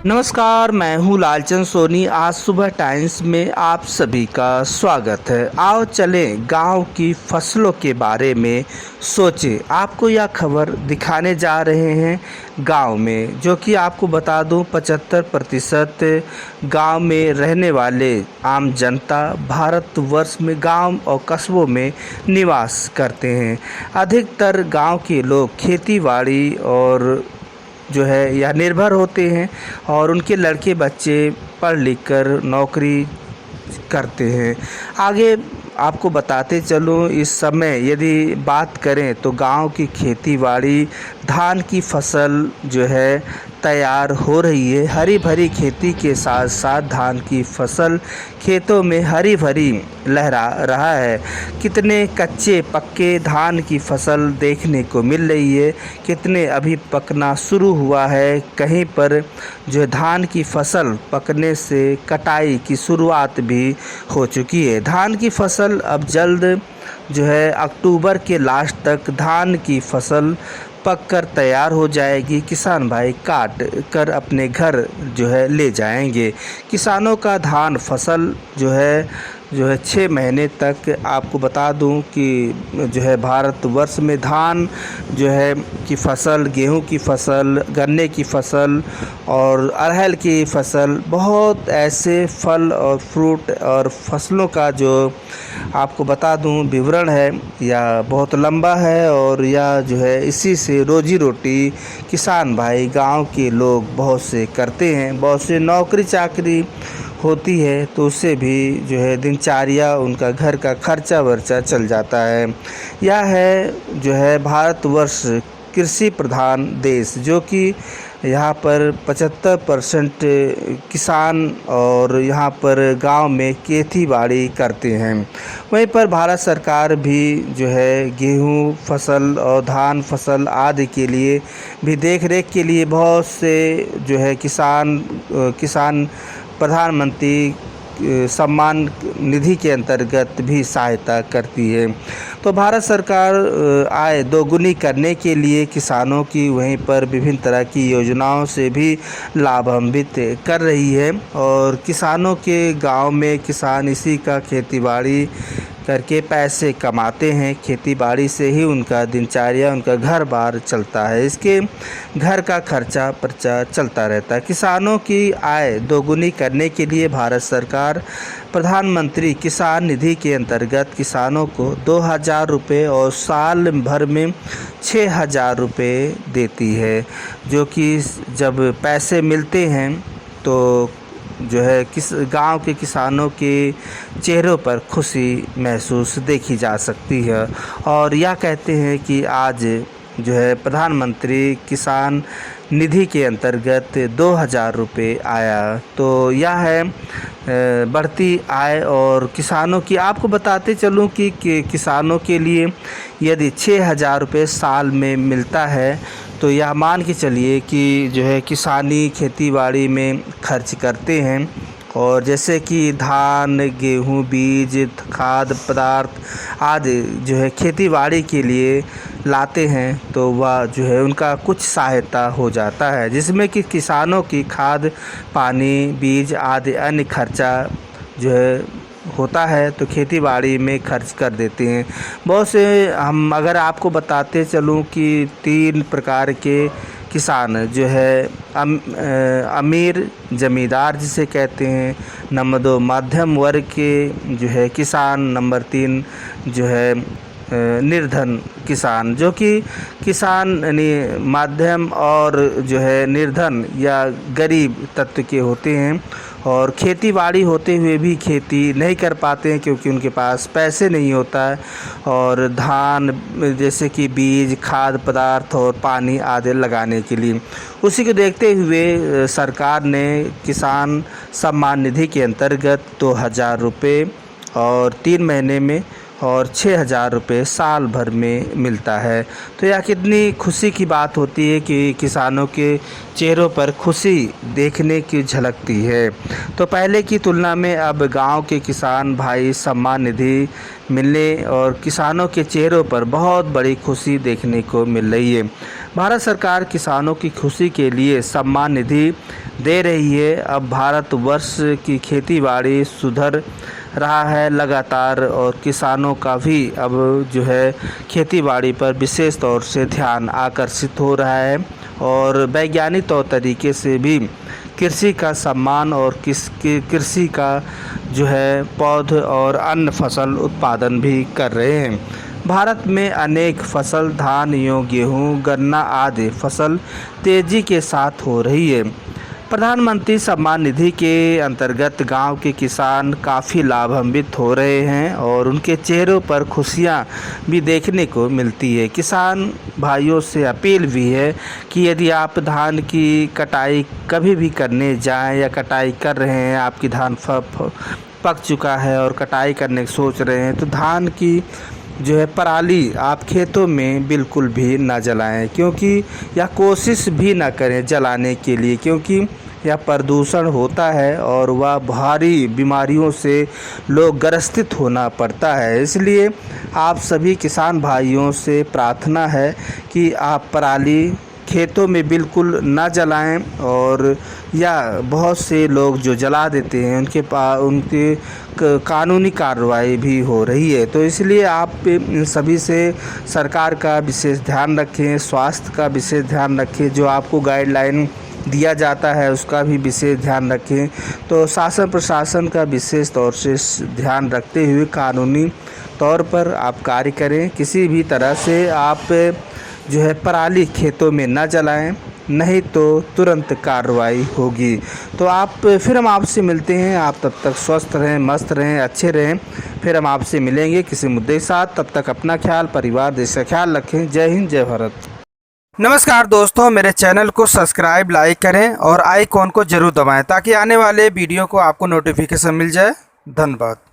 नमस्कार, मैं हूँ लालचंद सोनी। आज सुबह टाइम्स में आप सभी का स्वागत है। आओ चलें गांव की फसलों के बारे में सोचें। आपको यह खबर दिखाने जा रहे हैं गांव में, जो कि आपको बता दूं 75% गांव में रहने वाले आम जनता भारतवर्ष में गांव और कस्बों में निवास करते हैं। अधिकतर गांव के लोग खेतीबाड़ी और जो है या निर्भर होते हैं और उनके लड़के बच्चे पढ़ लिख कर नौकरी करते हैं। आगे आपको बताते चलूँ, इस समय यदि बात करें तो गांव की खेतीबाड़ी धान की फसल जो है तैयार हो रही है। हरी भरी खेती के साथ साथ धान की फसल खेतों में हरी भरी लहरा रहा है। कितने कच्चे पक्के धान की फसल देखने को मिल रही है, कितने अभी पकना शुरू हुआ है। कहीं पर जो धान की फसल पकने से कटाई की शुरुआत भी हो चुकी है। धान की फसल अब जल्द जो है अक्टूबर के लास्ट तक धान की फसल पक कर तैयार हो जाएगी। किसान भाई काट कर अपने घर जो है ले जाएंगे। किसानों का धान फसल जो है 6 महीने तक, आपको बता दूं कि जो है भारतवर्ष में धान जो है की फसल, गेहूं की फसल, गन्ने की फसल और अरहर की फसल, बहुत ऐसे फल और फ्रूट और फसलों का जो आपको बता दूं विवरण है या बहुत लंबा है। और यह जो है इसी से रोजी रोटी किसान भाई गांव के लोग बहुत से करते हैं। बहुत से नौकरी चाकरी होती है तो उससे भी जो है दिनचर्या, उनका घर का खर्चा वर्चा चल जाता है। यह है जो है भारतवर्ष कृषि प्रधान देश, जो कि यहाँ पर 75% किसान और यहाँ पर गांव में खेती-बाड़ी करते हैं। वहीं पर भारत सरकार भी जो है गेहूं फसल और धान फसल आदि के लिए भी देख रेख के लिए बहुत से जो है किसान प्रधानमंत्री सम्मान निधि के अंतर्गत भी सहायता करती है। तो भारत सरकार आय दोगुनी करने के लिए किसानों की वहीं पर विभिन्न तरह की योजनाओं से भी लाभान्वित कर रही है। और किसानों के गांव में किसान इसी का खेतीबाड़ी करके पैसे कमाते हैं। खेतीबाड़ी से ही उनका दिनचर्या, उनका घर बार चलता है। इसके घर का खर्चा पर्चा चलता रहता है। किसानों की आय दोगुनी करने के लिए भारत सरकार प्रधानमंत्री किसान निधि के अंतर्गत किसानों को 2,000 रुपये और साल भर में 6,000 रुपये देती है। जो कि जब पैसे मिलते हैं तो जो है गांव के किसानों के चेहरों पर खुशी महसूस देखी जा सकती है। और यह कहते हैं कि आज जो है प्रधानमंत्री किसान निधि के अंतर्गत 2,000 रुपये आया। तो यह है बढ़ती आय और किसानों की। आपको बताते चलूं कि किसानों के लिए यदि 6,000 रुपये साल में मिलता है तो यह मान के चलिए कि जो है किसानी खेतीबाड़ी में खर्च करते हैं। और जैसे कि धान, गेहूं, बीज, खाद्य पदार्थ आदि जो है खेतीबाड़ी के लिए लाते हैं तो वह जो है उनका कुछ सहायता हो जाता है, जिसमें कि किसानों की खाद पानी बीज आदि अन्य खर्चा जो है होता है तो खेतीबाड़ी में खर्च कर देते हैं। बहुत से हम अगर आपको बताते चलूं कि 3 प्रकार के किसान जो है अमीर ज़मींदार जिसे कहते हैं, नंबर 2 मध्यम वर्ग के जो है किसान, नंबर 3 जो है निर्धन किसान। जो कि किसान यानी माध्यम और जो है निर्धन या गरीब तत्व के होते हैं और खेती-बाड़ी होते हुए भी खेती नहीं कर पाते हैं क्योंकि उनके पास पैसे नहीं होता है। और धान जैसे कि बीज, खाद्य पदार्थ और पानी आदि लगाने के लिए, उसी को देखते हुए सरकार ने किसान सम्मान निधि के अंतर्गत 2,000 रुपये और 3 महीने में और 6,000 रुपये साल भर में मिलता है। तो यह कितनी खुशी की बात होती है कि किसानों के चेहरों पर खुशी देखने की झलकती है। तो पहले की तुलना में अब गांव के किसान भाई सम्मान निधि मिलने और किसानों के चेहरों पर बहुत बड़ी खुशी देखने को मिल रही है। भारत सरकार किसानों की खुशी के लिए सम्मान निधि दे रही है। अब भारतवर्ष की खेतीबाड़ी सुधर रहा है लगातार और किसानों का भी अब जो है खेतीबाड़ी पर विशेष तौर से ध्यान आकर्षित हो रहा है और वैज्ञानिक तौर तरीके से भी कृषि का सम्मान और कृषि का जो है पौध और अन्य फसल उत्पादन भी कर रहे हैं। भारत में अनेक फसल धान गेहूँ गन्ना आदि फसल तेज़ी के साथ हो रही है। प्रधानमंत्री सम्मान निधि के अंतर्गत गांव के किसान काफ़ी लाभान्वित हो रहे हैं और उनके चेहरों पर खुशियां भी देखने को मिलती है। किसान भाइयों से अपील भी है कि यदि आप धान की कटाई कभी भी करने जाएं या कटाई कर रहे हैं, आपकी धान पक चुका है और कटाई करने की सोच रहे हैं, तो धान की जो है पराली आप खेतों में बिल्कुल भी ना जलाएं, क्योंकि या कोशिश भी ना करें जलाने के लिए, क्योंकि यह प्रदूषण होता है और वह भारी बीमारियों से लोग ग्रसित होना पड़ता है। इसलिए आप सभी किसान भाइयों से प्रार्थना है कि आप पराली खेतों में बिल्कुल ना जलाएं और या बहुत से लोग जो जला देते हैं उनके कानूनी कार्रवाई भी हो रही है। तो इसलिए आप इन सभी से सरकार का विशेष ध्यान रखें, स्वास्थ्य का विशेष ध्यान रखें, जो आपको गाइडलाइन दिया जाता है उसका भी विशेष ध्यान रखें। तो शासन प्रशासन का विशेष तौर से ध्यान रखते हुए कानूनी तौर पर आप कार्य करें। किसी भी तरह से आप जो है पराली खेतों में न जलाएं, नहीं तो तुरंत कार्रवाई होगी। तो फिर हम आपसे मिलते हैं। आप तब तक स्वस्थ रहें, मस्त रहें, अच्छे रहें। फिर हम आपसे मिलेंगे किसी मुद्दे के साथ। तब तक अपना ख्याल, परिवार, देश का ख्याल रखें। जय हिंद, जय भारत। नमस्कार दोस्तों, मेरे चैनल को सब्सक्राइब लाइक करें और आइकॉन को ज़रूर दबाएं ताकि आने वाले वीडियो को आपको नोटिफिकेशन मिल जाए। धन्यवाद।